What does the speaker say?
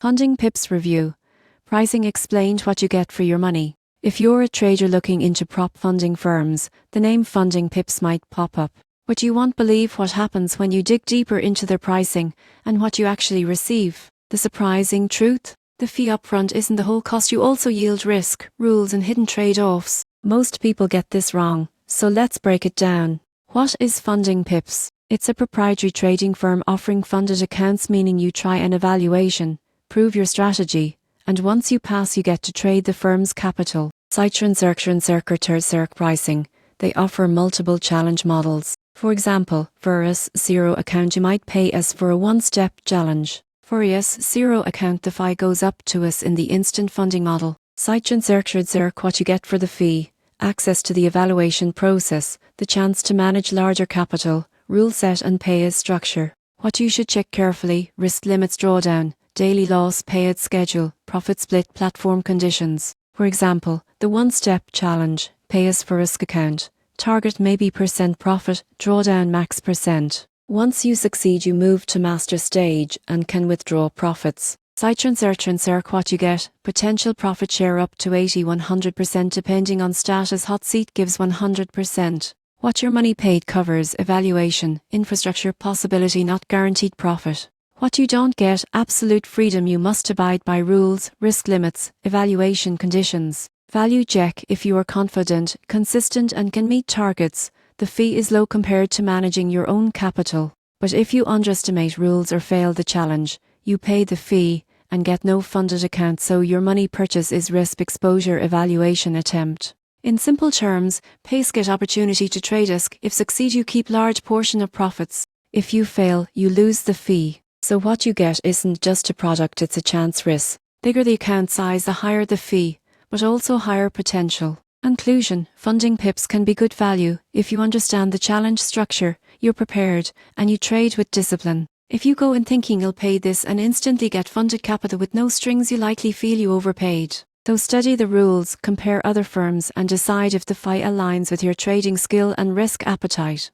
Funding Pips Review. Pricing explained what you get for your money. If you're a trader looking into prop funding firms, the name Funding Pips might pop up. But you won't believe what happens when you dig deeper into their pricing and what you actually receive. The surprising truth? The fee upfront isn't the whole cost. You also yield risk, rules and hidden trade-offs. Most people get this wrong, so let's break it down. What is Funding Pips? It's a proprietary trading firm offering funded accounts, meaning you try an evaluation, prove your strategy, and once you pass you get to trade the firm's capital. Circuit pricing. They offer multiple challenge models. For example, for a zero account you might pay as for a one-step challenge. For a zero account the fee goes up to us in the instant funding model. What you get for the fee: access to the evaluation process, the chance to manage larger capital, rule set and payout structure. What you should check carefully: risk limits, drawdown, daily loss, payout schedule, profit split, platform conditions. For example, the one-step challenge, pay as for risk account. Target maybe % profit, drawdown max %. Once you succeed you move to master stage and can withdraw profits. What you get: potential profit share up to 80-100% depending on status. Hot seat gives 100%. What your money paid covers: evaluation, infrastructure, possibility, not guaranteed profit. What you don't get: absolute freedom. You must abide by rules, risk limits, evaluation conditions. Value check: if you are confident, consistent and can meet targets, the fee is low compared to managing your own capital. But if you underestimate rules or fail the challenge, you pay the fee and get no funded account, so your money purchase is risk exposure evaluation attempt. In simple terms, pays get opportunity to trade risk. If succeed you keep large portion of profits. If you fail, you lose the fee. So what you get isn't just a product, it's a chance risk. Bigger the account size, the higher the fee, but also higher potential. Conclusion: Funding Pips can be good value if you understand the challenge structure, you're prepared, and you trade with discipline. If you go in thinking you'll pay this and instantly get funded capital with no strings, you likely feel you overpaid. So study the rules, compare other firms and decide if the fee aligns with your trading skill and risk appetite.